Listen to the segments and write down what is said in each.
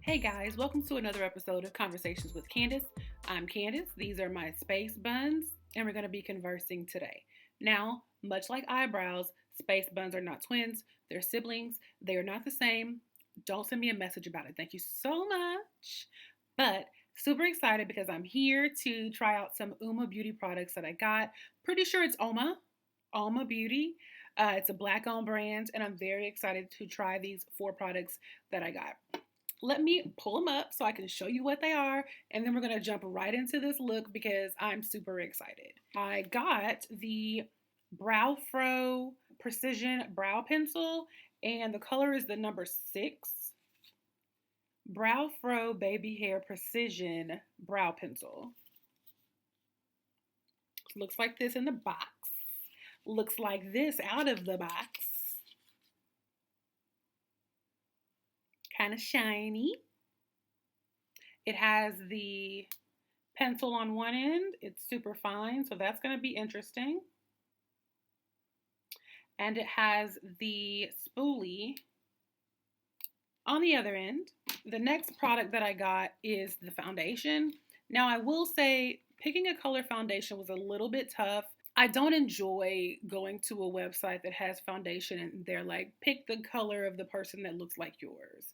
Hey guys, welcome to another episode of Conversations with Candace. I'm Candace, these are my space buns, and we're going to be conversing today. Now, much like eyebrows, space buns are not twins, they're siblings, they are not the same. Don't send me a message about it, thank you so much. But super excited because I'm here to try out some Uoma Beauty products that I got. Pretty sure it's Uoma Beauty. It's a black owned brand, and I'm very excited to try these 4 products that I got. Let me pull them up so I can show you what they are, and then we're going to jump right into this look because I'm super excited. I got the Brow Fro Precision Brow Pencil, and the color is the number 6. Brow Fro Baby Hair Precision Brow Pencil. Looks like this in the box. Looks like this out of the box. Kind of shiny. It has the pencil on one end. It's super fine, so that's going to be interesting. And it has the spoolie on the other end. The next product that I got is the foundation. Now, I will say picking a color foundation was a little bit tough. I don't enjoy going to a website that has foundation and they're like, pick the color of the person that looks like yours.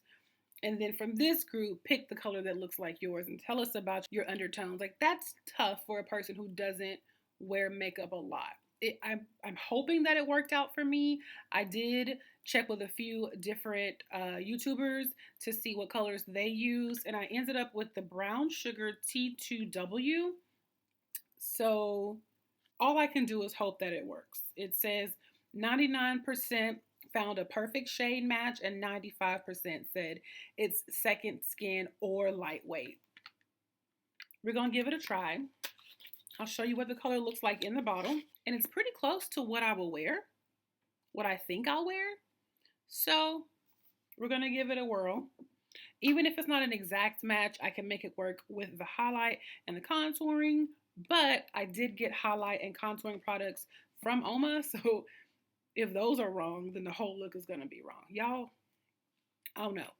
And then from this group, pick the color that looks like yours and tell us about your undertones. Like, that's tough for a person who doesn't wear makeup a lot. I'm hoping that it worked out for me. I did check with a few different YouTubers to see what colors they use, and I ended up with the Brown Sugar T2W. So all I can do is hope that it works. It says 99% found a perfect shade match and 95% said it's second skin or lightweight. We're going to give it a try. I'll show you what the color looks like in the bottle. And it's pretty close to what I will wear, what I think I'll wear. So we're going to give it a whirl. Even if it's not an exact match, I can make it work with the highlight and the contouring. But I did get highlight and contouring products from Uoma, so if those are wrong, then the whole look is going to be wrong. Y'all, I don't know.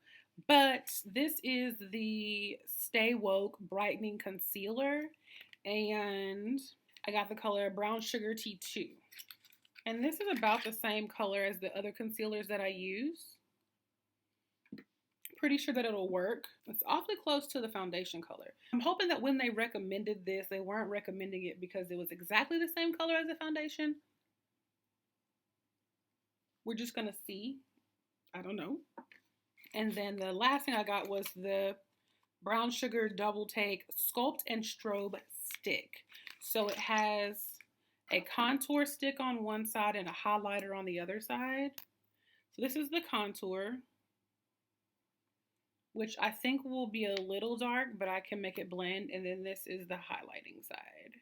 But this is the Stay Woke Brightening Concealer. And I got the color Brown Sugar T2. And this is about the same color as the other concealers that I use. Pretty sure that it'll work. It's awfully close to the foundation color. I'm hoping that when they recommended this, they weren't recommending it because it was exactly the same color as the foundation. We're just going to see. I don't know. And then the last thing I got was the Brown Sugar Double Take Sculpt and Strobe Stick. So it has a contour stick on one side and a highlighter on the other side. So this is the contour, which I think will be a little dark, but I can make it blend. And then this is the highlighting side.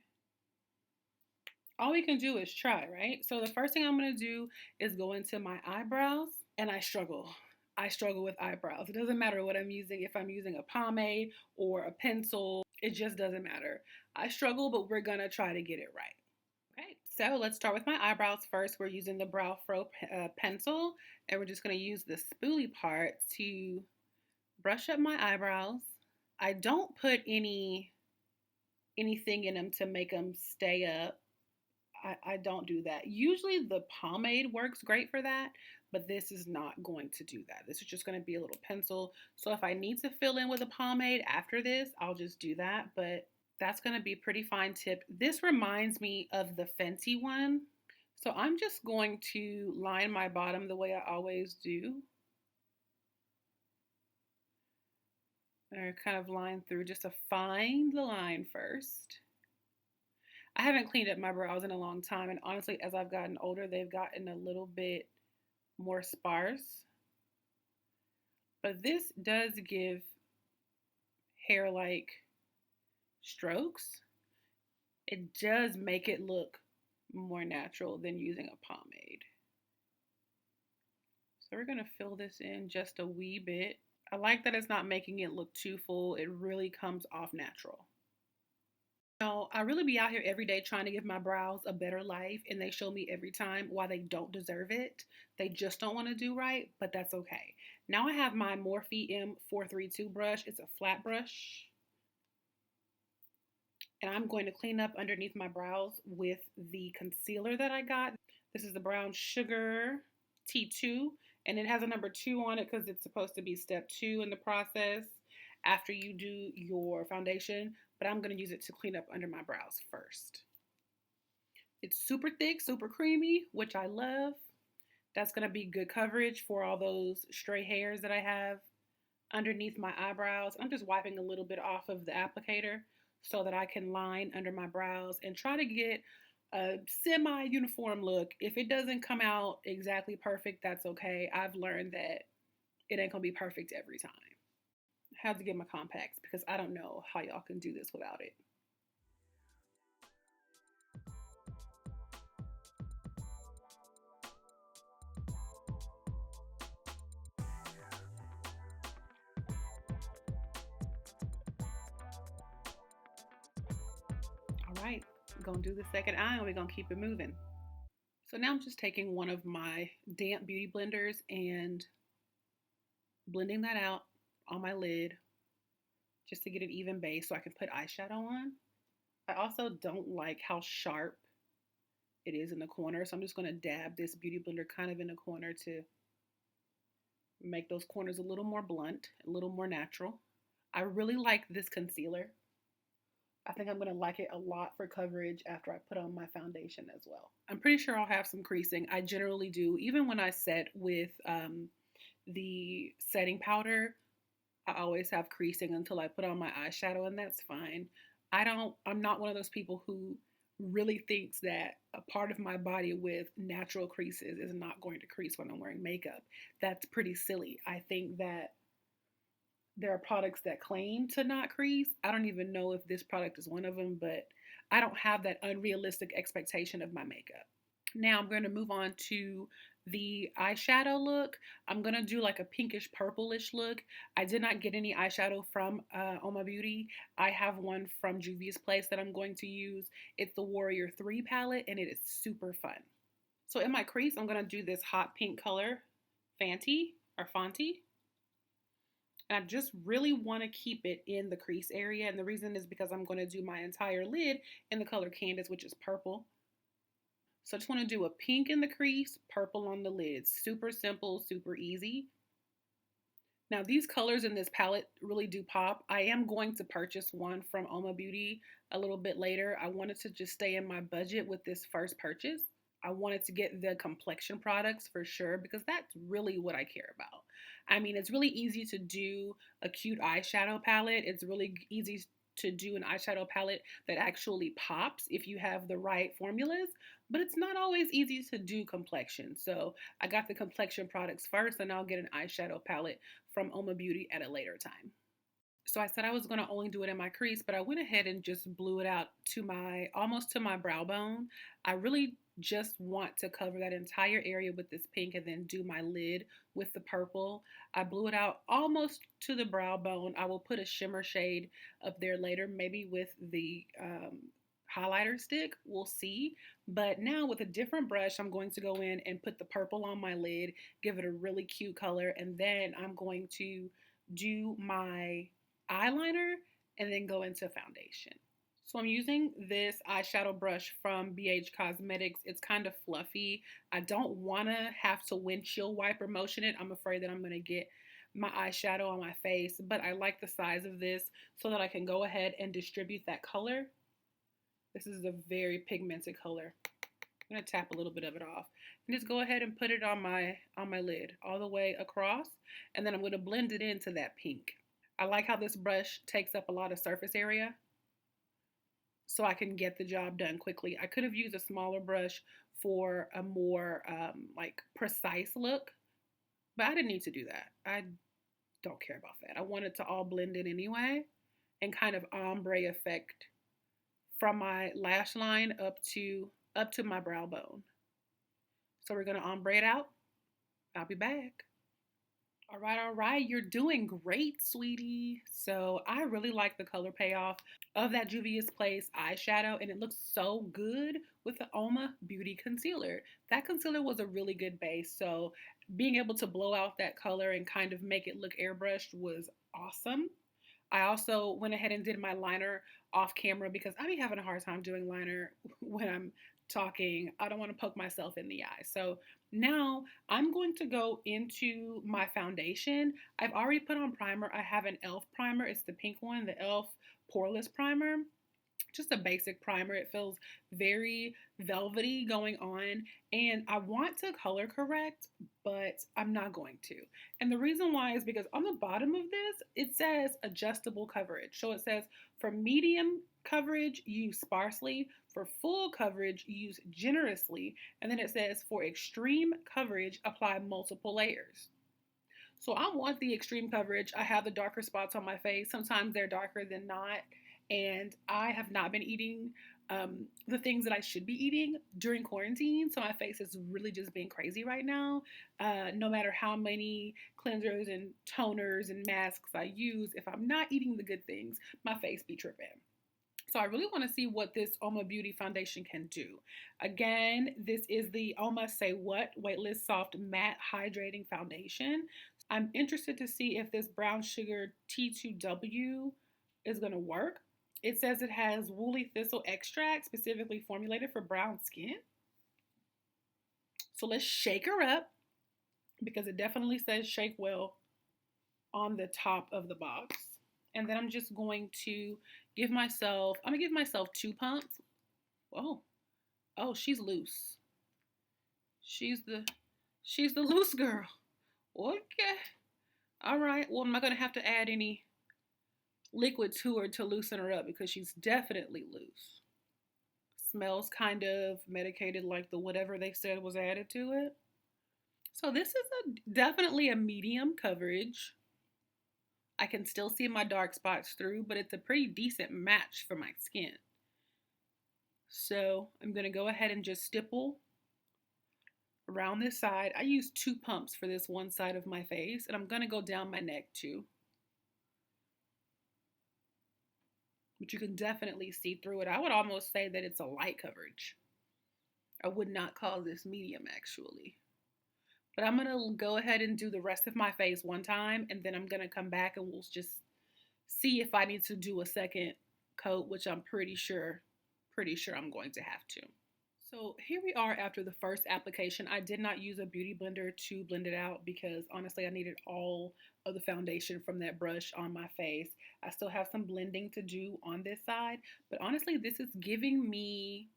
All we can do is try, right? So the first thing I'm going to do is go into my eyebrows, and I struggle. I struggle with eyebrows. It doesn't matter what I'm using. If I'm using a pomade or a pencil, it just doesn't matter. I struggle, but we're going to try to get it right. Okay, so let's start with my eyebrows first. We're using the Brow Fro pencil, and we're just going to use the spoolie part to brush up my eyebrows. I don't put anything in them to make them stay up. I don't do that. Usually the pomade works great for that, but this is not going to do that. This is just going to be a little pencil. So if I need to fill in with a pomade after this, I'll just do that, but that's going to be pretty fine tip. This reminds me of the Fenty one. So I'm just going to line my bottom the way I always do. Or kind of line through just to find the line first. I haven't cleaned up my brows in a long time, and honestly, as I've gotten older, they've gotten a little bit more sparse. But this does give hair-like strokes. It does make it look more natural than using a pomade. So we're going to fill this in just a wee bit. I like that it's not making it look too full. It really comes off natural. Now, I really be out here every day trying to give my brows a better life, and they show me every time why they don't deserve it. They just don't want to do right, but that's okay. Now I have my Morphe M432 brush. It's a flat brush. And I'm going to clean up underneath my brows with the concealer that I got. This is the Brown Sugar T2, and it has a number 2 on it because it's supposed to be step 2 in the process after you do your foundation, but I'm going to use it to clean up under my brows first. It's super thick, super creamy, which I love. That's going to be good coverage for all those stray hairs that I have underneath my eyebrows. I'm just wiping a little bit off of the applicator so that I can line under my brows and try to get a semi-uniform look. If it doesn't come out exactly perfect, that's okay. I've learned that it ain't gonna be perfect every time. I have to get my compacts because I don't know how y'all can do this without it. All right, we're gonna do the second eye and we're gonna keep it moving. So now I'm just taking one of my damp beauty blenders and blending that out on my lid just to get an even base so I can put eyeshadow on. I also don't like how sharp it is in the corner, so I'm just going to dab this beauty blender kind of in the corner to make those corners a little more blunt, a little more natural. I really like this concealer. I think I'm going to like it a lot for coverage after I put on my foundation as well. I'm pretty sure I'll have some creasing. I generally do. Even when I set with the setting powder, I always have creasing until I put on my eyeshadow, and that's fine. I'm not one of those people who really thinks that a part of my body with natural creases is not going to crease when I'm wearing makeup. That's pretty silly. I think that there are products that claim to not crease. I don't even know if this product is one of them, but I don't have that unrealistic expectation of my makeup. Now I'm going to move on to the eyeshadow look. I'm going to do like a pinkish purplish look. I did not get any eyeshadow from Uoma Beauty. I have one from Juvia's Place that I'm going to use. It's the Warrior 3 palette and it is super fun. So in my crease, I'm going to do this hot pink color, Fenty. And I just really want to keep it in the crease area. And the reason is because I'm going to do my entire lid in the color Candace, which is purple. So I just want to do a pink in the crease, purple on the lid. Super simple, super easy. Now these colors in this palette really do pop. I am going to purchase one from Uoma Beauty a little bit later. I wanted to just stay in my budget with this first purchase. I wanted to get the complexion products for sure because that's really what I care about. I mean, it's really easy to do a cute eyeshadow palette. It's really easy to do an eyeshadow palette that actually pops if you have the right formulas, but it's not always easy to do complexion. So I got the complexion products first and I'll get an eyeshadow palette from Uoma Beauty at a later time. So I said I was going to only do it in my crease, but I went ahead and just blew it out to almost to my brow bone. I really just want to cover that entire area with this pink and then do my lid with the purple. I blew it out almost to the brow bone. I will put a shimmer shade up there later, maybe with the highlighter stick. We'll see. But now with a different brush, I'm going to go in and put the purple on my lid, give it a really cute color, and then I'm going to do my eyeliner and then go into foundation. So I'm using this eyeshadow brush from BH Cosmetics. It's kind of fluffy. I don't want to have to windshield wiper motion it. I'm afraid that I'm going to get my eyeshadow on my face, but I like the size of this so that I can go ahead and distribute that color. This is a very pigmented color. I'm going to tap a little bit of it off and just go ahead and put it on my lid all the way across, and then I'm going to blend it into that pink. I like how this brush takes up a lot of surface area so I can get the job done quickly. I could have used a smaller brush for a more like precise look, but I didn't need to do that. I don't care about that. I want it to all blend in anyway and kind of ombre effect from my lash line up to my brow bone. So we're going to ombre it out. I'll be back. All right, you're doing great, sweetie. So I really like the color payoff of that Juvia's Place eyeshadow, and it looks so good with the Uoma Beauty concealer. That concealer was a really good base, so being able to blow out that color and kind of make it look airbrushed was awesome. I also went ahead and did my liner off camera because I be having a hard time doing liner when I'm talking. I don't want to poke myself in the eye. So now I'm going to go into my foundation. I've already put on primer. I have an e.l.f. primer. It's the pink one, the e.l.f. Poreless Primer, just a basic primer. It feels very velvety going on, and I want to color correct, but I'm not going to. And the reason why is because on the bottom of this, it says adjustable coverage. So it says for medium coverage, use sparsely. For full coverage, use generously. And then it says for extreme coverage, apply multiple layers. So I want the extreme coverage. I have the darker spots on my face. Sometimes they're darker than not. And I have not been eating the things that I should be eating during quarantine. So my face is really just being crazy right now. No matter how many cleansers and toners and masks I use, if I'm not eating the good things, my face be tripping. So I really want to see what this Uoma Beauty foundation can do. Again, this is the Uoma Say What Weightless Soft Matte Hydrating Foundation. I'm interested to see if this brown sugar T2W is going to work. It says it has woolly thistle extract specifically formulated for brown skin. So let's shake her up because it definitely says shake well on the top of the box. And then I'm just going to give myself, I'm gonna give myself 2 pumps. Oh, she's loose. She's the loose girl. Okay. All right. Well, I'm not gonna have to add any liquid to her to loosen her up because she's definitely loose. Smells kind of medicated like the whatever they said was added to it. So this is definitely a medium coverage. I can still see my dark spots through, but it's a pretty decent match for my skin. So I'm going to go ahead and just stipple around this side. I use 2 pumps for this one side of my face, and I'm going to go down my neck too. But you can definitely see through it. I would almost say that it's a light coverage. I would not call this medium actually. But I'm going to go ahead and do the rest of my face one time, and then I'm going to come back and we'll just see if I need to do a second coat, which I'm pretty sure I'm going to have to. So here we are after the first application. I did not use a beauty blender to blend it out because honestly I needed all of the foundation from that brush on my face. I still have some blending to do on this side, but honestly this is giving me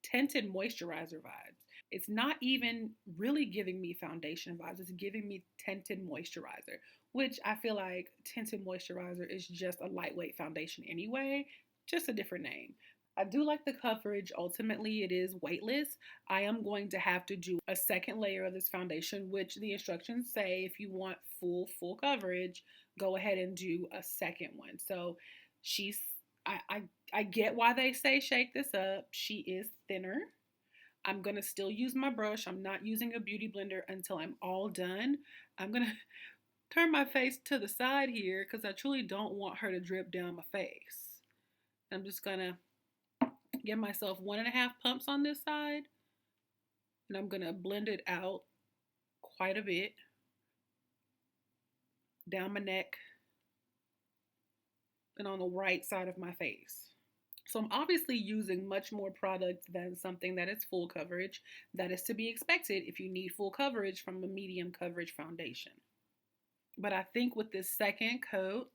tinted moisturizer vibes. It's not even really giving me foundation vibes. It's giving me tinted moisturizer, which I feel like tinted moisturizer is just a lightweight foundation anyway, just a different name. I do like the coverage. Ultimately, it is weightless. I am going to have to do a second layer of this foundation, which the instructions say if you want full coverage, go ahead and do a second one. So I get why they say shake this up. She is thinner. I'm going to still use my brush. I'm not using a beauty blender until I'm all done. I'm going to turn my face to the side here because I truly don't want her to drip down my face. I'm just going to give myself 1.5 pumps on this side, and I'm going to blend it out quite a bit down my neck and on the right side of my face. So I'm obviously using much more product than something that is full coverage. That is to be expected if you need full coverage from a medium coverage foundation. But I think with this second coat,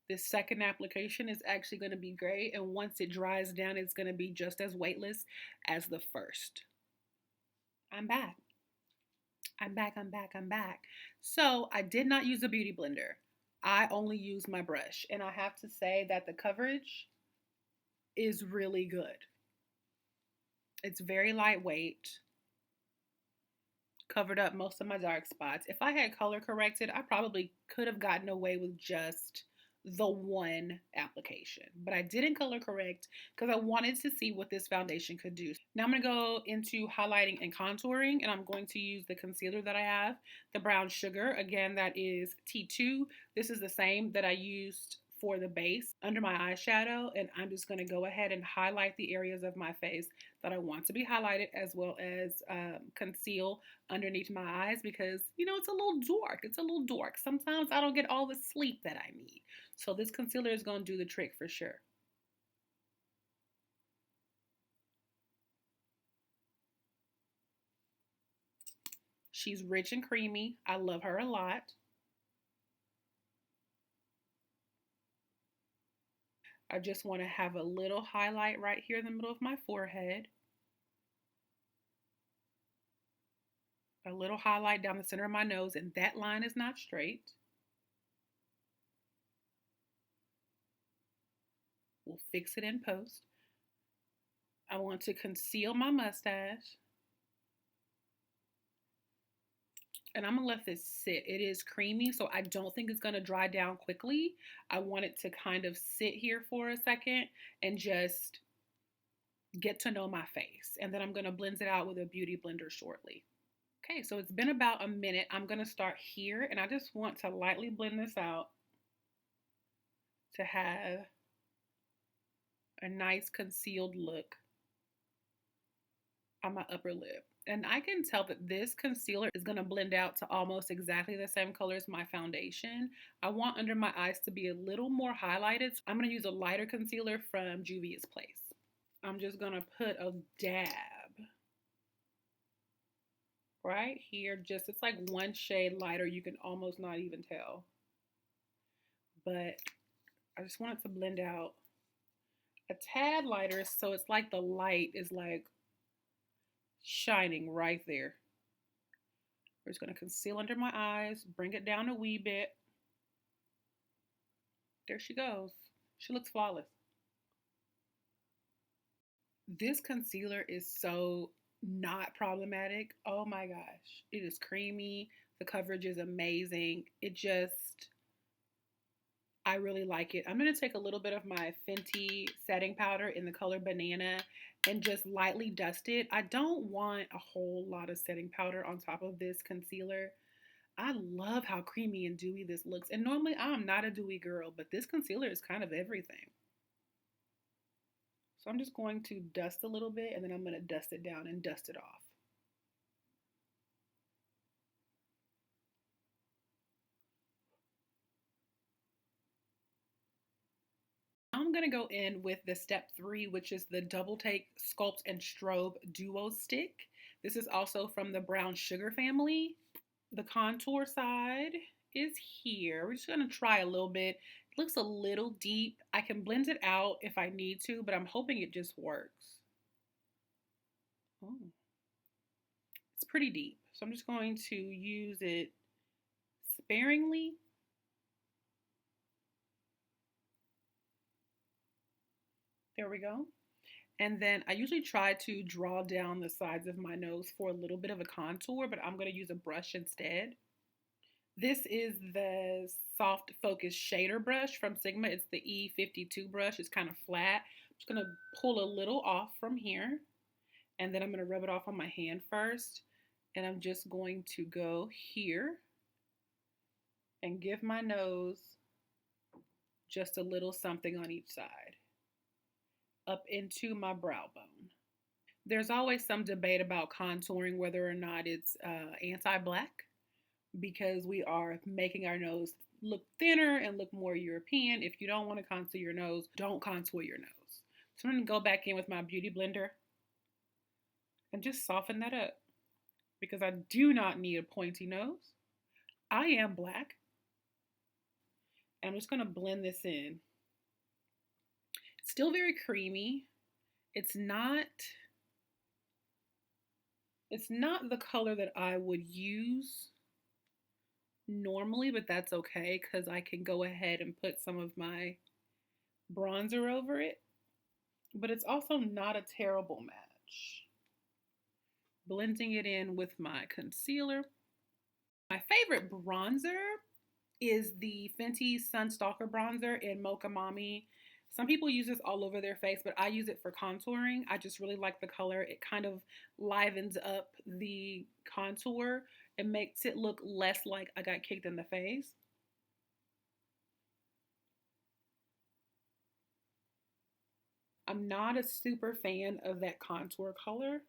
this second application is actually going to be great. And once it dries down, it's going to be just as weightless as the first. I'm back. I'm back. So I did not use a beauty blender. I only used my brush. And I have to say that the coverage is really good. It's very lightweight. Covered up most of my dark spots. If I had color corrected, I probably could have gotten away with just the one application, but I didn't color correct because I wanted to see what this foundation could do. Now I'm going to go into highlighting and contouring, and I'm going to use the concealer that I have, the Brown Sugar. Again, that is T2. This is the same that I used for the base under my eyeshadow, and I'm just going to go ahead and highlight the areas of my face that I want to be highlighted, as well as conceal underneath my eyes, because it's a little dark. It's a little dark. Sometimes I don't get all the sleep that I need, so this concealer is going to do the trick for sure. She's rich and creamy. I love her a lot. I just want to have a little highlight right here in the middle of my forehead. A little highlight down the center of my nose, and that line is not straight. We'll fix it in post. I want to conceal my mustache. And I'm gonna let this sit. It is creamy, so I don't think it's gonna dry down quickly. I want it to kind of sit here for a second and just get to know my face. And then I'm gonna blend it out with a beauty blender shortly. Okay, so it's been about a minute. I'm gonna start here, and I just want to lightly blend this out to have a nice concealed look on my upper lip. And I can tell that this concealer is going to blend out to almost exactly the same color as my foundation. I want under my eyes to be a little more highlighted, so I'm going to use a lighter concealer from Juvia's Place. I'm just going to put a dab right here. It's like one shade lighter. You can almost not even tell. But I just want it to blend out a tad lighter, so it's like the light is like shining right there. We're just going to conceal under my eyes, bring it down a wee bit. There she goes. She looks flawless. This concealer is so not problematic. Oh my gosh. It is creamy. The coverage is amazing. I really like it. I'm going to take a little bit of my Fenty setting powder in the color Banana and just lightly dust it. I don't want a whole lot of setting powder on top of this concealer. I love how creamy and dewy this looks. And normally I'm not a dewy girl, but this concealer is kind of everything. So I'm just going to dust a little bit, and then I'm going to dust it down and dust it off. I'm going to go in with the step 3, which is the Double Take Sculpt and Strobe Duo Stick. This is also from the Brown Sugar family. The contour side is here. We're just going to try a little bit. It looks a little deep. I can blend it out if I need to, but I'm hoping it just works. Oh, it's pretty deep. So I'm just going to use it sparingly. There we go. And then I usually try to draw down the sides of my nose for a little bit of a contour, but I'm going to use a brush instead. This is the Soft Focus Shader brush from Sigma. It's the E52 brush. It's kind of flat. I'm just going to pull a little off from here, and then I'm going to rub it off on my hand first. And I'm just going to go here and give my nose just a little something on each side, up into my brow bone. There's always some debate about contouring, whether or not it's anti-black, because we are making our nose look thinner and look more European. If you don't want to contour your nose, don't contour your nose. So I'm going to go back in with my beauty blender and just soften that up, because I do not need a pointy nose. I am black. And I'm just going to blend this in. Still very creamy. It's not the color that I would use normally, but that's okay because I can go ahead and put some of my bronzer over it. But it's also not a terrible match. Blending it in with my concealer. My favorite bronzer is the Fenty Sunstalker Bronzer in Mocha Mami. Some people use this all over their face, but I use it for contouring. I just really like the color. It kind of livens up the contour. It makes it look less like I got kicked in the face. I'm not a super fan of that contour color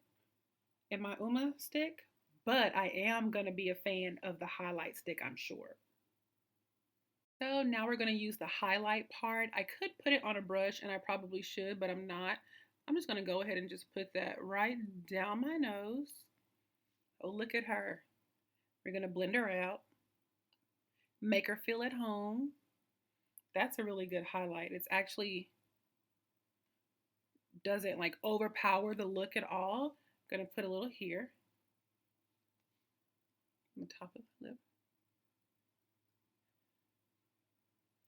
in my Uoma stick, but I am going to be a fan of the highlight stick, I'm sure. So now we're going to use the highlight part. I could put it on a brush, and I probably should, but I'm not. I'm just going to go ahead and just put that right down my nose. Oh, look at her. We're going to blend her out. Make her feel at home. That's a really good highlight. It's actually doesn't like overpower the look at all. I'm going to put a little here on the top of the lip.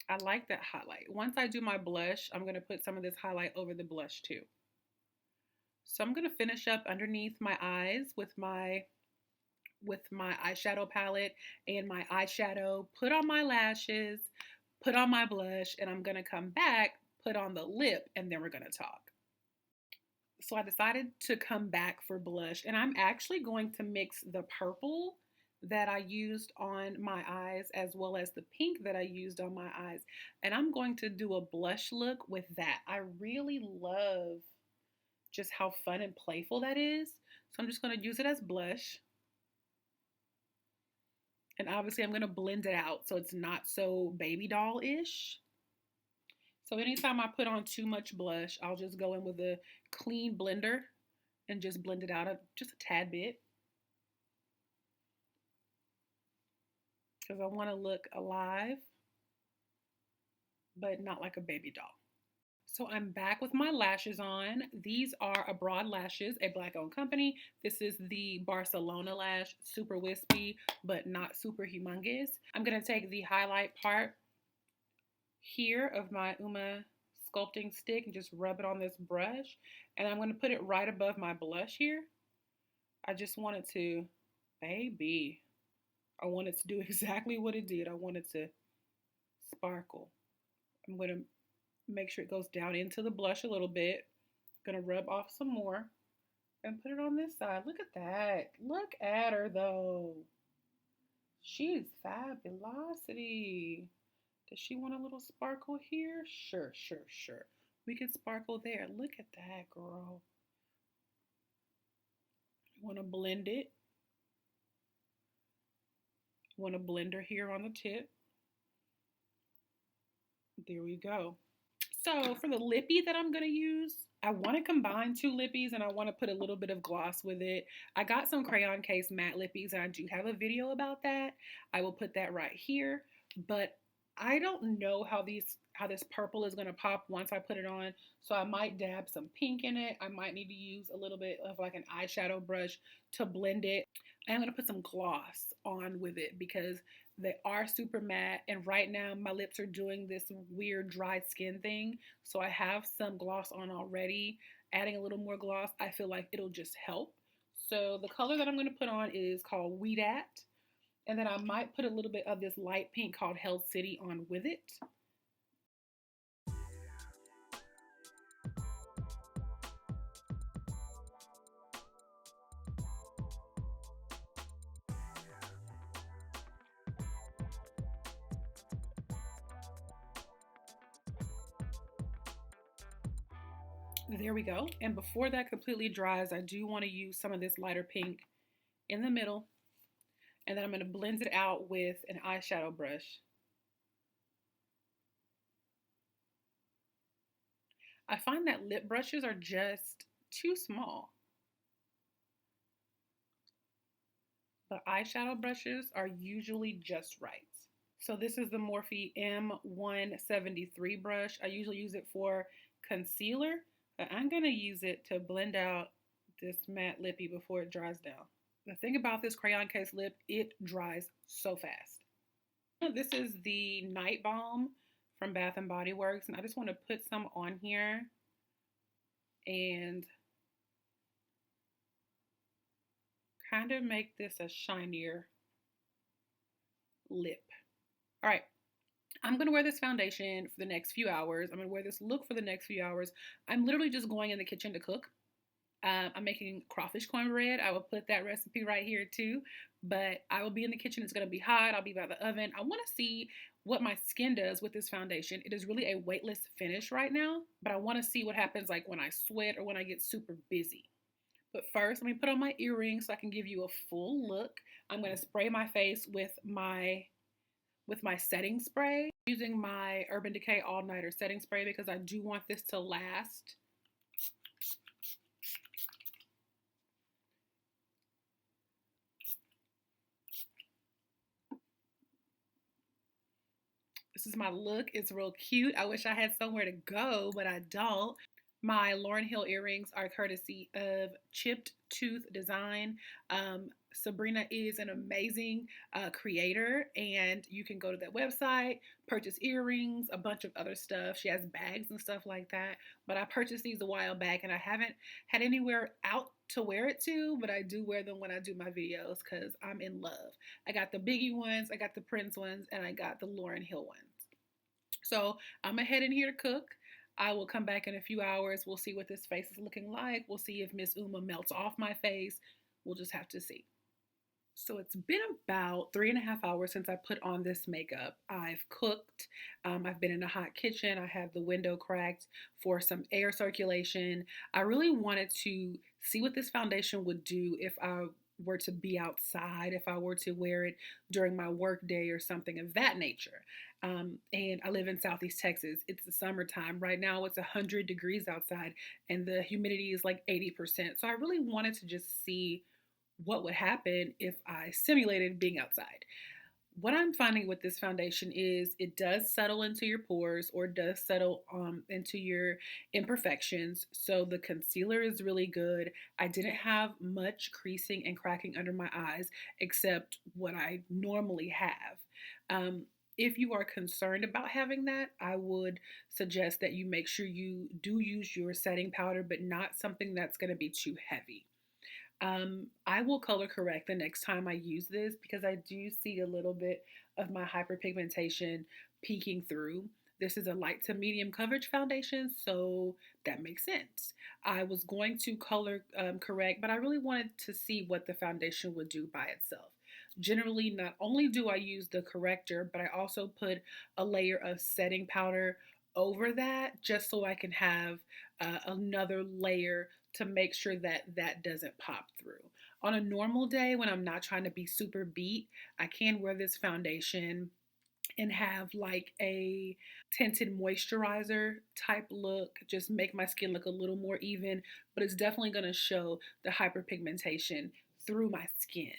I like that highlight. Once I do my blush, I'm going to put some of this highlight over the blush too. So I'm going to finish up underneath my eyes with my eyeshadow palette and my eyeshadow, put on my lashes, put on my blush, and I'm going to come back, put on the lip, and then we're going to talk. So I decided to come back for blush, and I'm actually going to mix the purple that I used on my eyes as well as the pink that I used on my eyes. And I'm going to do a blush look with that. I really love just how fun and playful that is. So I'm just going to use it as blush. And obviously I'm going to blend it out so it's not so baby doll-ish. So anytime I put on too much blush, I'll just go in with a clean blender and just blend it out just a tad bit. Because I want to look alive, but not like a baby doll. So I'm back with my lashes on. These are Abroad Lashes, a Black-owned company. This is the Barcelona lash, super wispy, but not super humongous. I'm going to take the highlight part here of my Uoma sculpting stick and just rub it on this brush. And I'm going to put it right above my blush here. I just wanted to, baby, I wanted to do exactly what it did. I wanted to sparkle. I'm going to make sure it goes down into the blush a little bit. I'm going to rub off some more and put it on this side. Look at that. Look at her though. She's fabulosity. Does she want a little sparkle here? Sure, sure, sure. We can sparkle there. Look at that, girl. You want to blend it. You want a blender here on the tip. There we go. So for the lippy that I'm going to use, I want to combine two lippies and I want to put a little bit of gloss with it. I got some crayon case matte lippies and I do have a video about that. I will put that right here, but I don't know how this purple is going to pop once I put it on. So I might dab some pink in it. I might need to use a little bit of like an eyeshadow brush to blend it. I'm going to put some gloss on with it because they are super matte, and right now my lips are doing this weird dry skin thing. So I have some gloss on already. Adding a little more gloss, I feel like it'll just help. So the color that I'm going to put on is called Weed At. And then I might put a little bit of this light pink called Hell City on with it. There we go. And before that completely dries, I do want to use some of this lighter pink in the middle. And then I'm going to blend it out with an eyeshadow brush. I find that lip brushes are just too small. But eyeshadow brushes are usually just right. So this is the Morphe M173 brush. I usually use it for concealer, but I'm going to use it to blend out this matte lippy before it dries down. The thing about this crayon case lip, it dries so fast. This is the Night Balm from Bath & Body Works, and I just want to put some on here and kind of make this a shinier lip. All right. I'm going to wear this foundation for the next few hours. I'm going to wear this look for the next few hours. I'm literally just going in the kitchen to cook. I'm making crawfish cornbread. I will put that recipe right here too. But I will be in the kitchen. It's going to be hot. I'll be by the oven. I want to see what my skin does with this foundation. It is really a weightless finish right now, but I want to see what happens like when I sweat or when I get super busy. But first, let me put on my earrings so I can give you a full look. I'm going to spray my face with my setting spray, using my Urban Decay All Nighter setting spray because I do want this to last. This is my look. It's real cute. I wish I had somewhere to go, but I don't. My Lauryn Hill earrings are courtesy of Chipped Tooth Design. Sabrina is an amazing creator, and you can go to that website, purchase earrings, a bunch of other stuff. She has bags and stuff like that. But I purchased these a while back, and I haven't had anywhere out to wear it to, but I do wear them when I do my videos because I'm in love. I got the Biggie ones, I got the Prince ones, and I got the Lauryn Hill ones. So I'm gonna head in here to cook. I will come back in a few hours. We'll see what this face is looking like. We'll see if Miss Uoma melts off my face. We'll just have to see. So it's been about 3.5 hours since I put on this makeup. I've cooked. I've been in a hot kitchen. I have the window cracked for some air circulation. I really wanted to see what this foundation would do if I were to be outside, if I were to wear it during my work day or something of that nature. And I live in Southeast Texas. It's the summertime. Right now it's 100 degrees outside and the humidity is like 80%. So I really wanted to just see what would happen if I simulated being outside. What I'm finding with this foundation is it does settle into your pores or does settle into your imperfections. So the concealer is really good. I didn't have much creasing and cracking under my eyes except what I normally have. If you are concerned about having that, I would suggest that you make sure you do use your setting powder, but not something that's going to be too heavy. I will color correct the next time I use this because I do see a little bit of my hyperpigmentation peeking through. This is a light to medium coverage foundation, so that makes sense. I was going to color correct, but I really wanted to see what the foundation would do by itself. Generally, not only do I use the corrector, but I also put a layer of setting powder over that just so I can have another layer to make sure that that doesn't pop through. On a normal day when I'm not trying to be super beat, I can wear this foundation and have like a tinted moisturizer type look, just make my skin look a little more even, but it's definitely going to show the hyperpigmentation through my skin.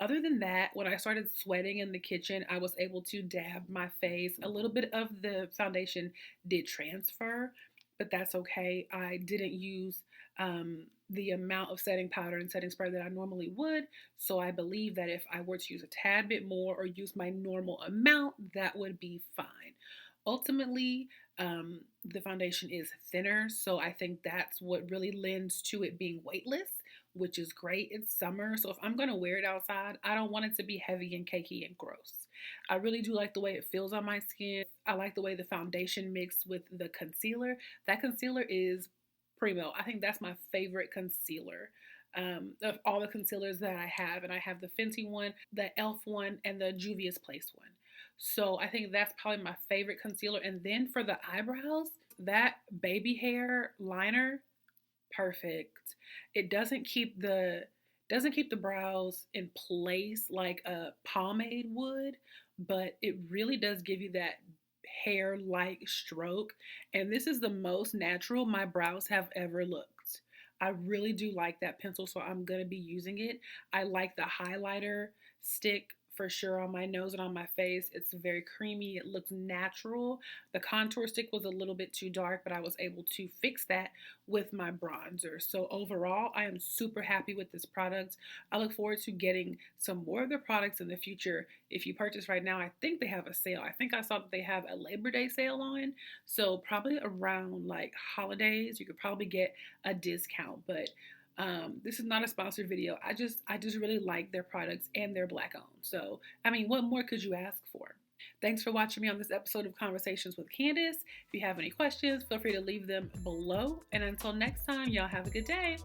Other than that, when I started sweating in the kitchen, I was able to dab my face. A little bit of the foundation did transfer, but that's okay. I didn't use the amount of setting powder and setting spray that I normally would, so I believe that if I were to use a tad bit more or use my normal amount, that would be fine. Ultimately, the foundation is thinner, so I think that's what really lends to it being weightless, which is great. It's summer, so if I'm going to wear it outside, I don't want it to be heavy and cakey and gross. I really do like the way it feels on my skin. I like the way the foundation mixed with the concealer. That concealer is primo. I think that's my favorite concealer of all the concealers that I have. And I have the Fenty one, the e.l.f. one, and the Juvia's Place one. So I think that's probably my favorite concealer. And then for the eyebrows, that baby hair liner, perfect. It doesn't keep the brows in place like a pomade would, but it really does give you that hair-like stroke. And this is the most natural my brows have ever looked. I really do like that pencil, so I'm going to be using it. I like the highlighter stick for sure on my nose and on my face. It's very creamy. It looks natural. The contour stick was a little bit too dark, but I was able to fix that with my bronzer. So overall, I am super happy with this product. I look forward to getting some more of their products in the future. If you purchase right now, I think they have a sale. I think I saw that they have a Labor Day sale on. So probably around like holidays, you could probably get a discount, but this is not a sponsored video. I just really like their products and they're Black owned. So, I mean, what more could you ask for? Thanks for watching me on this episode of Conversations with Candace. If you have any questions, feel free to leave them below. And until next time, y'all have a good day.